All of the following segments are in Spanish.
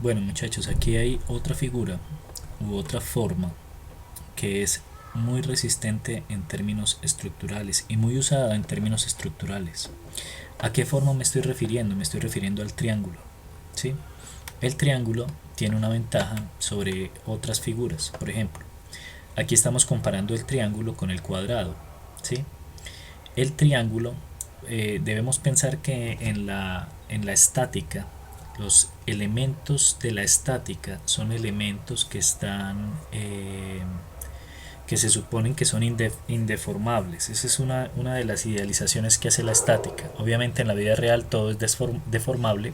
Bueno, muchachos, aquí hay otra figura u otra forma que es muy resistente en términos estructurales y muy usada en términos estructurales. ¿A qué forma me estoy refiriendo? Me estoy refiriendo al triángulo. ¿Sí? El triángulo tiene una ventaja sobre otras figuras. Por ejemplo, aquí estamos comparando el triángulo con el cuadrado. ¿Sí? El triángulo, debemos pensar que en la estática, los elementos de la estática son elementos que están que se suponen que son indeformables. Esa es una de las idealizaciones que hace la estática. Obviamente en la vida real todo es deformable,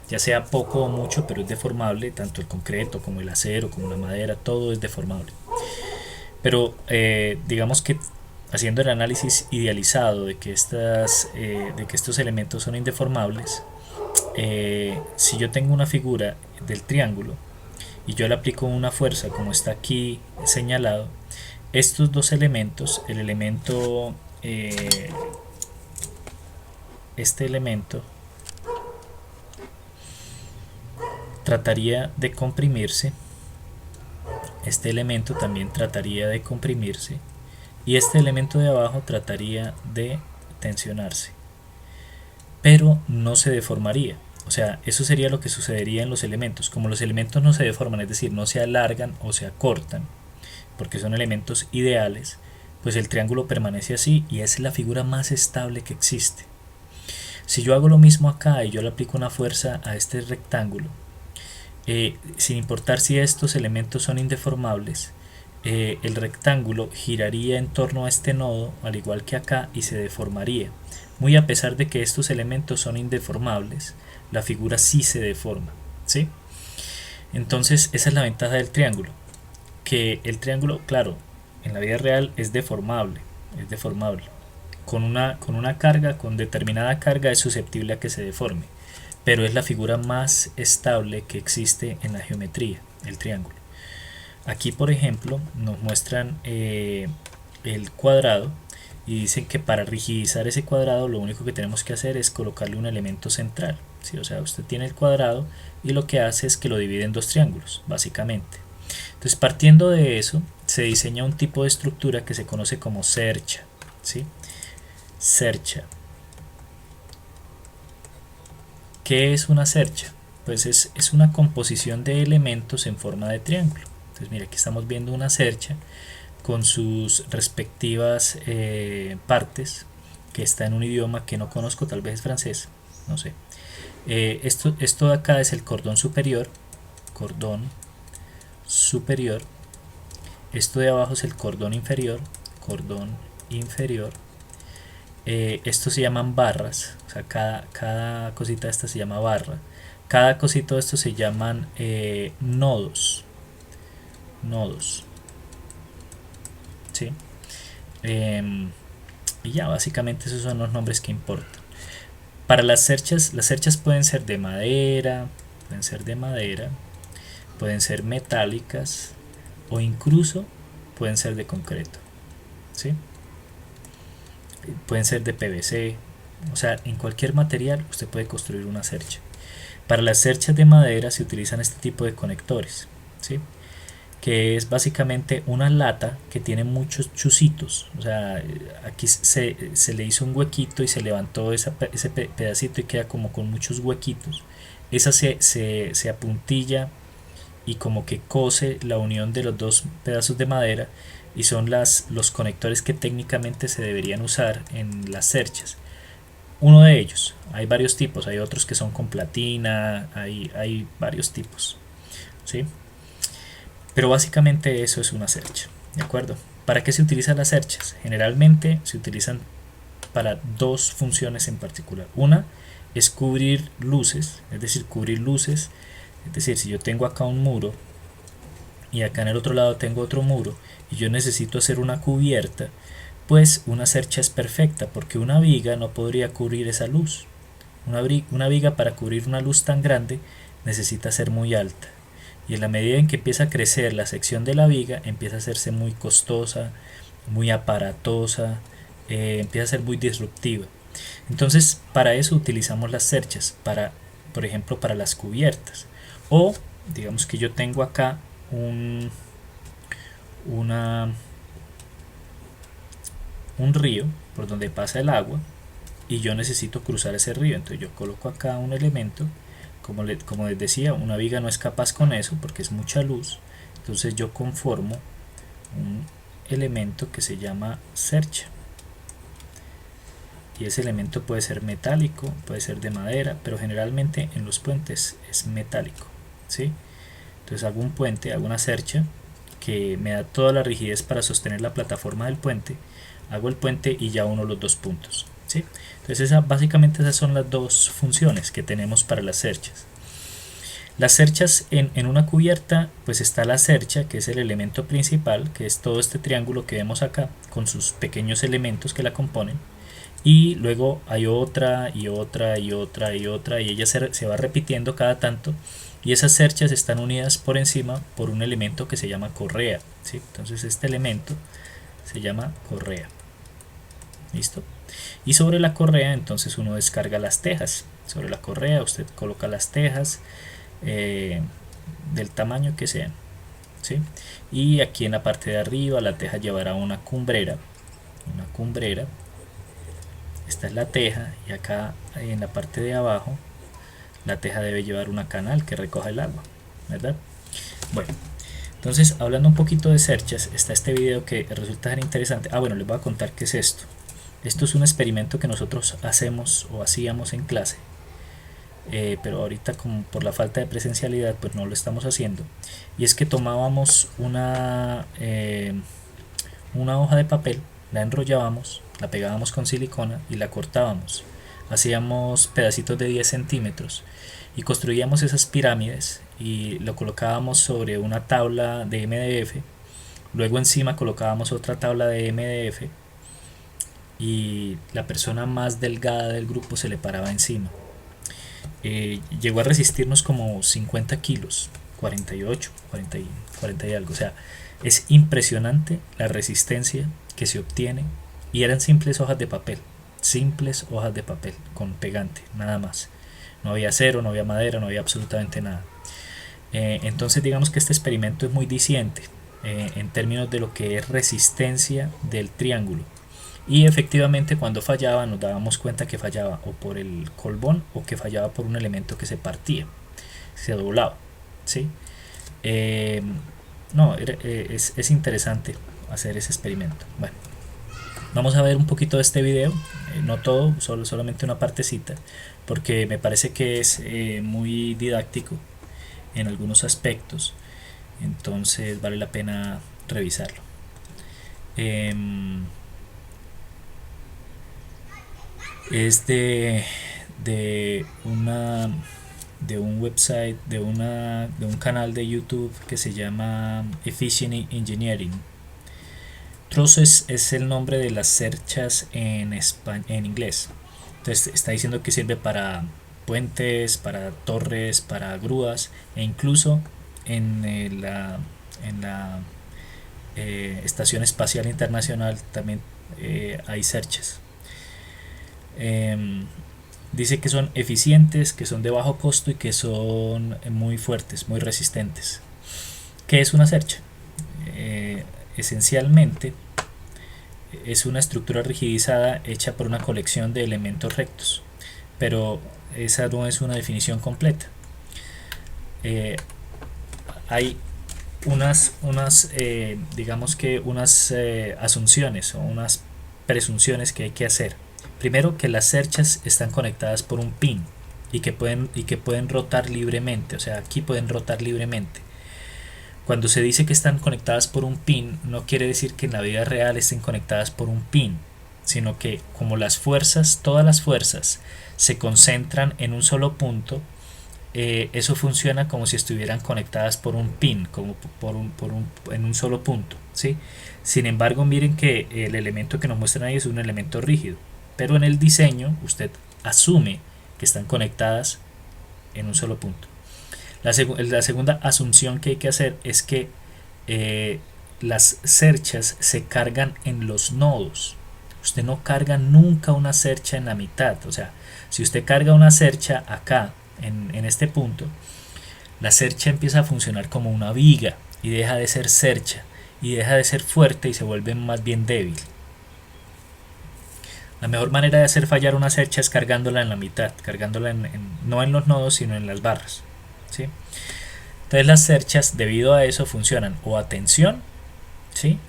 ya sea poco o mucho, pero es deformable, tanto el concreto como el acero, como la madera, todo es deformable. Pero digamos que haciendo el análisis idealizado de que estos elementos son indeformables, si yo tengo una figura del triángulo y yo le aplico una fuerza como está aquí señalado, estos dos elementos, el elemento, este elemento trataría de comprimirse, este elemento también trataría de comprimirse y este elemento de abajo trataría de tensionarse, pero no se deformaría. O sea, eso sería lo que sucedería en los elementos. Como los elementos no se deforman, es decir, no se alargan o se acortan, porque son elementos ideales, pues el triángulo permanece así y es la figura más estable que existe. Si yo hago lo mismo acá y yo le aplico una fuerza a este rectángulo, sin importar si estos elementos son indeformables, el rectángulo giraría en torno a este nodo, al igual que acá, y se deformaría. Muy a pesar de que estos elementos son indeformables, la figura sí se deforma. ¿Sí? Entonces, esa es la ventaja del triángulo. Que el triángulo, claro, en la vida real es deformable. Con una carga, con determinada carga, es susceptible a que se deforme, pero es la figura más estable que existe en la geometría, el triángulo. Aquí, por ejemplo, nos muestran el cuadrado y dicen que para rigidizar ese cuadrado lo único que tenemos que hacer es colocarle un elemento central. ¿Sí? O sea, usted tiene el cuadrado y lo que hace es que lo divide en dos triángulos, básicamente. Entonces, partiendo de eso, se diseña un tipo de estructura que se conoce como cercha. ¿Sí? Cercha. ¿Qué es una cercha? Pues es una composición de elementos en forma de triángulo. Entonces, mira, aquí estamos viendo una cercha con sus respectivas partes, que está en un idioma que no conozco, tal vez es francés, no sé. Esto de acá es el cordón superior. Esto de abajo es el cordón inferior. Esto se llaman barras, o sea, cada cosita de esta se llama barra. Cada cosito de esto se llaman nodos, ¿sí? Y ya, básicamente esos son los nombres que importan. Para las cerchas pueden ser metálicas o incluso pueden ser de concreto, ¿sí? Pueden ser de PVC, o sea, en cualquier material usted puede construir una cercha. Para las cerchas de madera se utilizan este tipo de conectores, ¿sí? Que es básicamente una lata que tiene muchos chuzitos. O sea, aquí se le hizo un huequito y se levantó ese pedacito y queda como con muchos huequitos. Esa se apuntilla y como que cose la unión de los dos pedazos de madera y son los conectores que técnicamente se deberían usar en las cerchas. Uno de ellos, hay varios tipos, hay otros que son con platina, hay varios tipos, ¿sí? Pero básicamente eso es una cercha, ¿de acuerdo? ¿Para qué se utilizan las cerchas? Generalmente se utilizan para dos funciones en particular. Una es cubrir luces, es decir, si yo tengo acá un muro y acá en el otro lado tengo otro muro y yo necesito hacer una cubierta, pues una cercha es perfecta porque una viga no podría cubrir esa luz. Una viga para cubrir una luz tan grande necesita ser muy alta y en la medida en que empieza a crecer la sección de la viga empieza a hacerse muy costosa, muy aparatosa, empieza a ser muy disruptiva. Entonces para eso utilizamos las cerchas, por ejemplo para las cubiertas O digamos que yo tengo acá un río por donde pasa el agua y yo necesito cruzar ese río. Entonces yo coloco acá un elemento, como les decía, una viga no es capaz con eso porque es mucha luz. Entonces yo conformo un elemento que se llama cercha, y ese elemento puede ser metálico, puede ser de madera, pero generalmente en los puentes es metálico, ¿sí? Entonces hago un puente, hago una cercha que me da toda la rigidez para sostener la plataforma del puente, hago el puente y ya uno los dos puntos, ¿sí? Entonces básicamente esas son las dos funciones que tenemos para las cerchas. Las cerchas en una cubierta, pues está la cercha, que es el elemento principal, que es todo este triángulo que vemos acá, con sus pequeños elementos que la componen. Y luego hay otra y otra y otra y otra, y ella se va repitiendo cada tanto, y esas cerchas están unidas por encima por un elemento que se llama correa, ¿sí? Entonces este elemento se llama correa. ¿Listo? Y sobre la correa entonces uno descarga las tejas. Sobre la correa usted coloca las tejas del tamaño que sean, ¿sí? Y aquí en la parte de arriba la teja llevará una cumbrera. Esta es la teja, y acá en la parte de abajo la teja debe llevar una canal que recoja el agua, ¿verdad? Bueno, entonces hablando un poquito de cerchas, está este video que resulta tan interesante. Bueno, les voy a contar qué es esto. Esto es un experimento que nosotros hacemos o hacíamos en clase, pero ahorita como por la falta de presencialidad pues no lo estamos haciendo. Y es que tomábamos una hoja de papel, la enrollábamos, la pegábamos con silicona y la cortábamos. Hacíamos pedacitos de 10 centímetros y construíamos esas pirámides y lo colocábamos sobre una tabla de MDF. Luego encima colocábamos otra tabla de MDF y la persona más delgada del grupo se le paraba encima. Llegó a resistirnos como 50 kilos, 48, 40 y algo. O sea, es impresionante la resistencia que se obtiene, y eran simples hojas de papel con pegante, nada más. No había acero, no había madera, no había absolutamente nada. Entonces digamos que este experimento es muy diciente en términos de lo que es resistencia del triángulo. Y efectivamente cuando fallaba nos dábamos cuenta que fallaba o por el colbón o que fallaba por un elemento que se partía, se doblaba, ¿sí? Es interesante hacer ese experimento. Bueno, vamos a ver un poquito de este video, no todo, solamente una partecita, porque me parece que es muy didáctico en algunos aspectos, entonces vale la pena revisarlo. Es de un website, de un canal de YouTube que se llama Efficient Engineering. Troces es el nombre de las cerchas en inglés. Entonces está diciendo que sirve para puentes, para torres, para grúas, e incluso en la Estación Espacial Internacional también hay cerchas. Dice que son eficientes, que son de bajo costo y que son muy fuertes, muy resistentes. ¿Qué es una cercha? Esencialmente es una estructura rigidizada hecha por una colección de elementos rectos, pero esa no es una definición completa. Hay unas asunciones o unas presunciones que hay que hacer. Primero, que las cerchas están conectadas por un pin y que pueden rotar libremente, o sea, aquí pueden rotar libremente. Cuando se dice que están conectadas por un pin, no quiere decir que en la vida real estén conectadas por un pin, sino que como todas las fuerzas se concentran en un solo punto, eso funciona como si estuvieran conectadas por un pin, como en un solo punto, ¿sí? Sin embargo, miren que el elemento que nos muestran ahí es un elemento rígido, pero en el diseño usted asume que están conectadas en un solo punto. La segunda asunción que hay que hacer es que las cerchas se cargan en los nodos. Usted no carga nunca una cercha en la mitad. O sea, si usted carga una cercha acá, en este punto, la cercha empieza a funcionar como una viga y deja de ser cercha y deja de ser fuerte y se vuelve más bien débil. La mejor manera de hacer fallar una cercha es cargándola en la mitad, cargándola no en los nodos sino en las barras, ¿sí? Entonces las cerchas debido a eso funcionan o a tensión, ¿sí?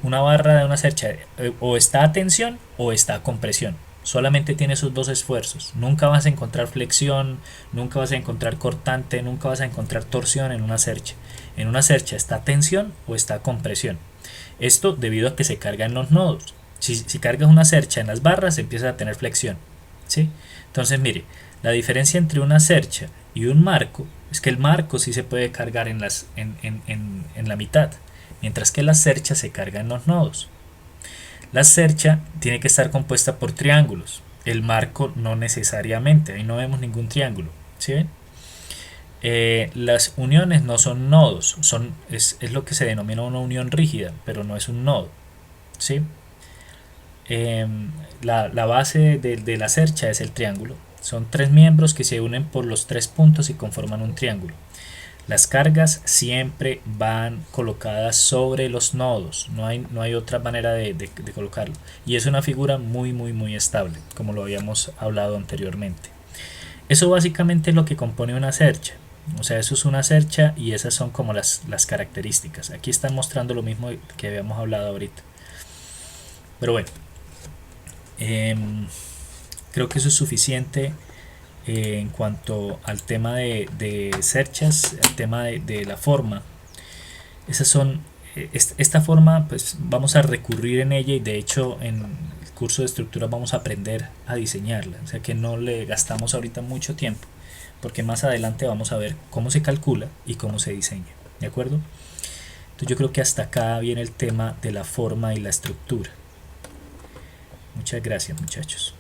Una barra de una cercha o está a tensión o está a compresión. Solamente tiene esos dos esfuerzos. Nunca vas a encontrar flexión, nunca vas a encontrar cortante, nunca vas a encontrar torsión en una cercha. En una cercha está a tensión o está a compresión. Esto debido a que se carga en los nodos. Si cargas una cercha en las barras, empieza a tener flexión, ¿sí? Entonces, mire, la diferencia entre una cercha y un marco es que el marco sí se puede cargar en la mitad, mientras que la cercha se carga en los nodos. La cercha tiene que estar compuesta por triángulos, el marco no necesariamente, ahí no vemos ningún triángulo, ¿sí ven? Las uniones no son nodos, es lo que se denomina una unión rígida, pero no es un nodo, ¿sí? La base de la cercha es el triángulo. Son tres miembros que se unen por los tres puntos y conforman un triángulo. Las cargas siempre van colocadas sobre los nodos, no hay otra manera de colocarlo. Y es una figura muy estable, como lo habíamos hablado anteriormente. Eso básicamente es lo que compone una cercha. O sea, eso es una cercha y esas son como las características. Aquí están mostrando lo mismo que habíamos hablado ahorita. Pero bueno, creo que eso es suficiente en cuanto al tema de cerchas, al tema de la forma. Esta forma pues vamos a recurrir en ella y de hecho en el curso de estructura vamos a aprender a diseñarla, o sea que no le gastamos ahorita mucho tiempo porque más adelante vamos a ver cómo se calcula y cómo se diseña, ¿de acuerdo? Entonces yo creo que hasta acá viene el tema de la forma y la estructura. Muchas gracias, muchachos.